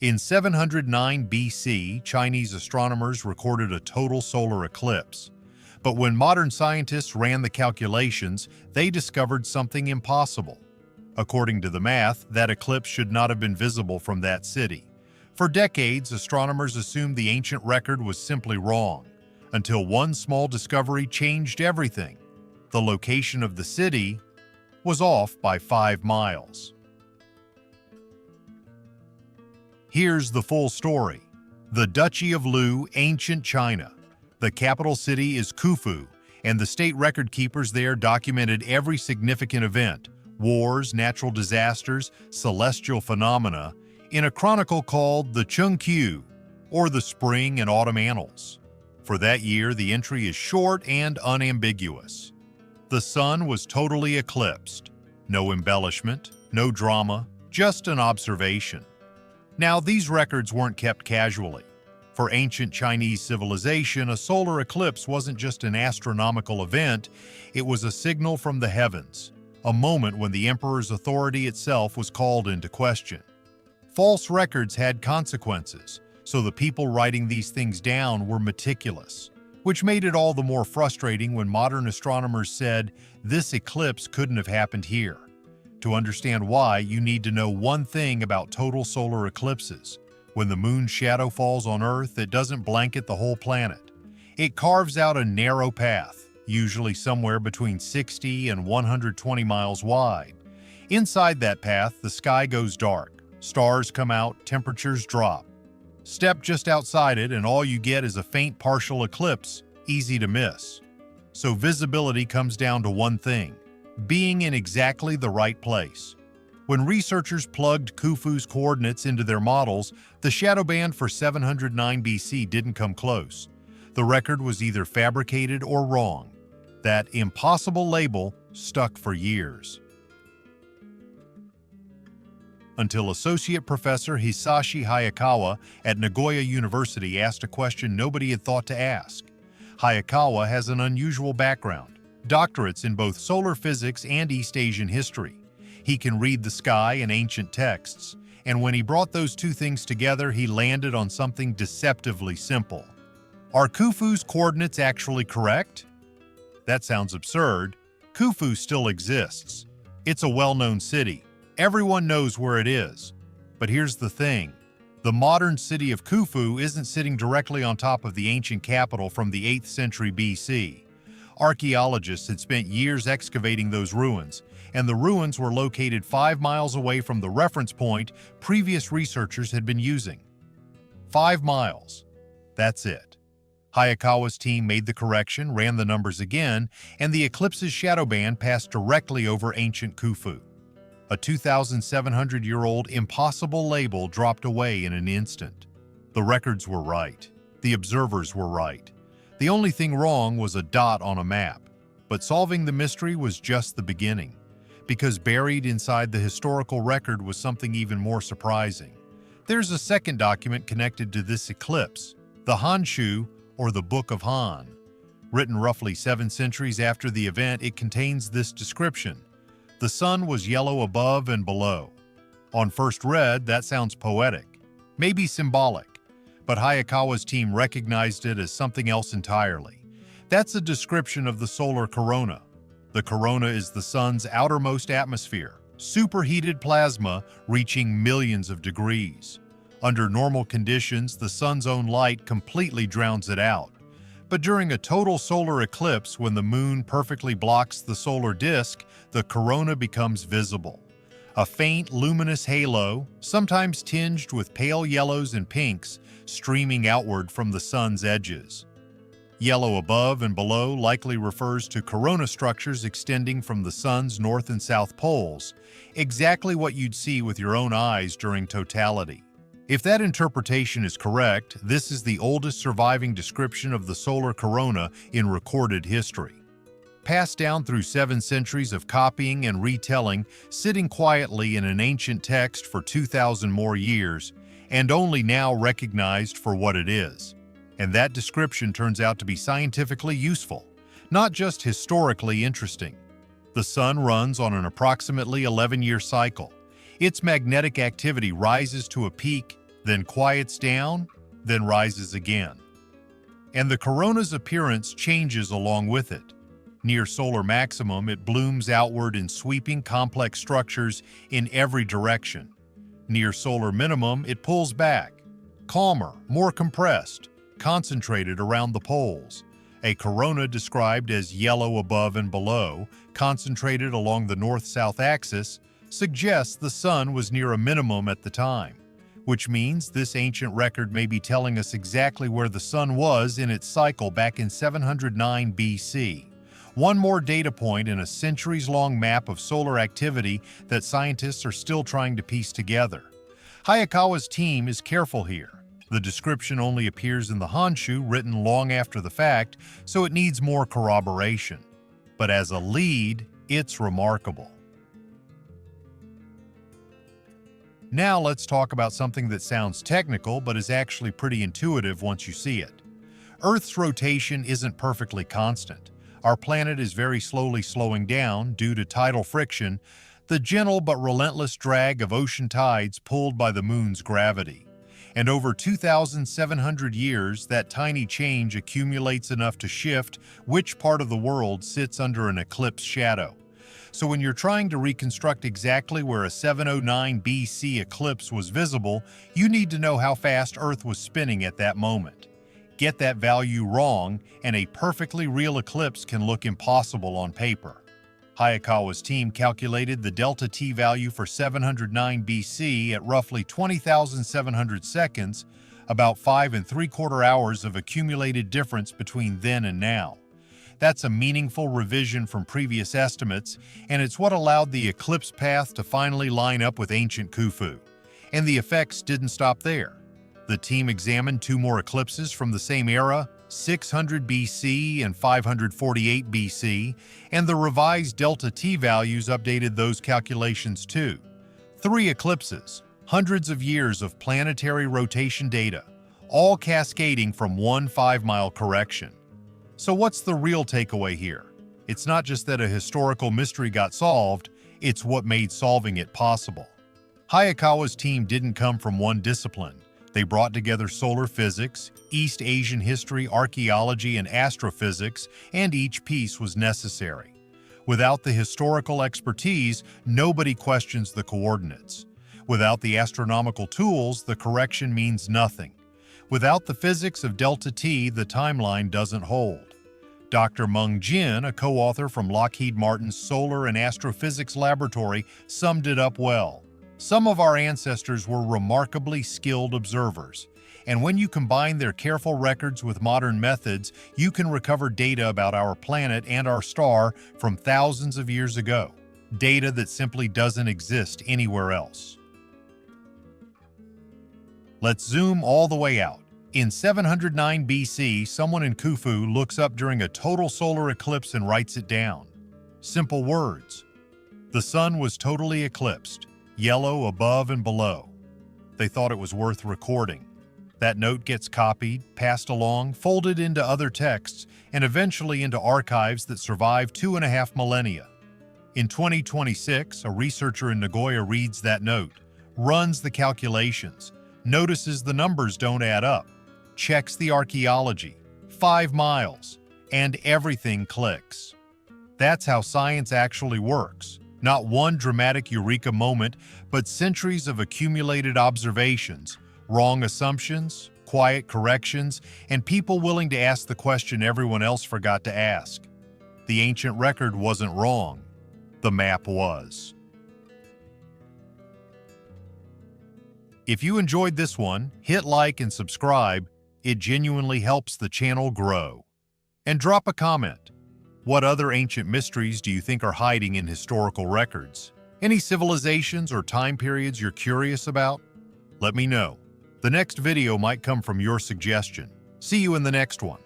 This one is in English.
In 709 BC, Chinese astronomers recorded a total solar eclipse. But when modern scientists ran the calculations, they discovered something impossible. According to the math, that eclipse should not have been visible from that city. For decades, astronomers assumed the ancient record was simply wrong, until one small discovery changed everything. The location of the city was off by 5 miles. Here's the full story. The Duchy of Lu, ancient China. The capital city is Qufu, and the state record keepers there documented every significant event, wars, natural disasters, celestial phenomena, in a chronicle called the Qufu, or the Spring and Autumn Annals. For that year, the entry is short and unambiguous. The sun was totally eclipsed. No embellishment, no drama, just an observation. Now, these records weren't kept casually. For ancient Chinese civilization, a solar eclipse wasn't just an astronomical event, it was a signal from the heavens, a moment when the emperor's authority itself was called into question. False records had consequences, so the people writing these things down were meticulous, which made it all the more frustrating when modern astronomers said, "This eclipse couldn't have happened here." To understand why, you need to know one thing about total solar eclipses. When the moon's shadow falls on Earth, it doesn't blanket the whole planet. It carves out a narrow path, usually somewhere between 60 and 120 miles wide. Inside that path, the sky goes dark, stars come out, temperatures drop. Step just outside it and all you get is a faint partial eclipse, easy to miss. So visibility comes down to one thing: being in exactly the right place. When researchers plugged Qufu's coordinates into their models, the shadow band for 709 BC didn't come close. The record was either fabricated or wrong. That impossible label stuck for years. Until Associate Professor Hisashi Hayakawa at Nagoya University asked a question nobody had thought to ask. Hayakawa has an unusual background. Doctorates in both solar physics and East Asian history. He can read the sky and ancient texts, and when he brought those two things together, he landed on something deceptively simple. Are Qufu's coordinates actually correct? That sounds absurd. Qufu still exists. It's a well-known city. Everyone knows where it is. But here's the thing. The modern city of Qufu isn't sitting directly on top of the ancient capital from the 8th century BC. Archaeologists had spent years excavating those ruins, and the ruins were located 5 miles away from the reference point previous researchers had been using. 5 miles. That's it. Hayakawa's team made the correction, ran the numbers again, and the eclipse's shadow band passed directly over ancient Qufu. A 2,700-year-old impossible label dropped away in an instant. The records were right. The observers were right. The only thing wrong was a dot on a map. But solving the mystery was just the beginning, because buried inside the historical record was something even more surprising. There's a second document connected to this eclipse, the Hanshu, or the Book of Han. Written roughly 7 centuries after the event, it contains this description. The sun was yellow above and below. On first read, that sounds poetic, maybe symbolic. But Hayakawa's team recognized it as something else entirely. That's a description of the solar corona. The corona is the sun's outermost atmosphere, superheated plasma reaching millions of degrees. Under normal conditions, the sun's own light completely drowns it out. But during a total solar eclipse, when the moon perfectly blocks the solar disk, the corona becomes visible. A faint, luminous halo, sometimes tinged with pale yellows and pinks, streaming outward from the sun's edges. Yellow above and below likely refers to corona structures extending from the sun's north and south poles, exactly what you'd see with your own eyes during totality. If that interpretation is correct, this is the oldest surviving description of the solar corona in recorded history. Passed down through 7 centuries of copying and retelling, sitting quietly in an ancient text for 2,000 more years, and only now recognized for what it is. And that description turns out to be scientifically useful, not just historically interesting. The sun runs on an approximately 11-year cycle. Its magnetic activity rises to a peak then quiets down, then rises again. And the corona's appearance changes along with it. Near solar maximum, it blooms outward in sweeping, complex structures in every direction. Near solar minimum, it pulls back, calmer, more compressed, concentrated around the poles. A corona described as yellow above and below, concentrated along the north-south axis, suggests the sun was near a minimum at the time, which means this ancient record may be telling us exactly where the sun was in its cycle back in 709 BC. One more data point in a centuries-long map of solar activity that scientists are still trying to piece together. Hayakawa's team is careful here. The description only appears in the Honshu, written long after the fact, so it needs more corroboration. But as a lead, it's remarkable. Now let's talk about something that sounds technical but is actually pretty intuitive once you see it. Earth's rotation isn't perfectly constant. Our planet is very slowly slowing down due to tidal friction, the gentle but relentless drag of ocean tides pulled by the moon's gravity. And over 2,700 years, that tiny change accumulates enough to shift which part of the world sits under an eclipse shadow. So when you're trying to reconstruct exactly where a 709 BC eclipse was visible, you need to know how fast Earth was spinning at that moment. Get that value wrong, and a perfectly real eclipse can look impossible on paper. Hayakawa's team calculated the delta T value for 709 BC at roughly 20,700 seconds, about 5¾ hours of accumulated difference between then and now. That's a meaningful revision from previous estimates, and it's what allowed the eclipse path to finally line up with ancient Qufu. And the effects didn't stop there. The team examined two more eclipses from the same era, 600 BC and 548 BC, and the revised delta T values updated those calculations too. 3 eclipses, hundreds of years of planetary rotation data, all cascading from one 5-mile correction. So what's the real takeaway here? It's not just that a historical mystery got solved, it's what made solving it possible. Hayakawa's team didn't come from one discipline. They brought together solar physics, East Asian history, archaeology, and astrophysics, and each piece was necessary. Without the historical expertise, nobody questions the coordinates. Without the astronomical tools, the correction means nothing. Without the physics of delta T, the timeline doesn't hold. Dr. Meng Jin, a co-author from Lockheed Martin's Solar and Astrophysics Laboratory, summed it up well. Some of our ancestors were remarkably skilled observers, and when you combine their careful records with modern methods, you can recover data about our planet and our star from thousands of years ago, data that simply doesn't exist anywhere else. Let's zoom all the way out. In 709 BC, someone in Qufu looks up during a total solar eclipse and writes it down. Simple words. The sun was totally eclipsed, yellow above and below. They thought it was worth recording. That note gets copied, passed along, folded into other texts, and eventually into archives that survive 2.5 millennia. In 2026, a researcher in Nagoya reads that note, runs the calculations, notices the numbers don't add up, checks the archaeology, 5 miles, and everything clicks. That's how science actually works. Not one dramatic eureka moment, but centuries of accumulated observations, wrong assumptions, quiet corrections, and people willing to ask the question everyone else forgot to ask. The ancient record wasn't wrong. The map was. If you enjoyed this one, hit like and subscribe. It genuinely helps the channel grow. And drop a comment. What other ancient mysteries do you think are hiding in historical records? Any civilizations or time periods you're curious about? Let me know. The next video might come from your suggestion. See you in the next one.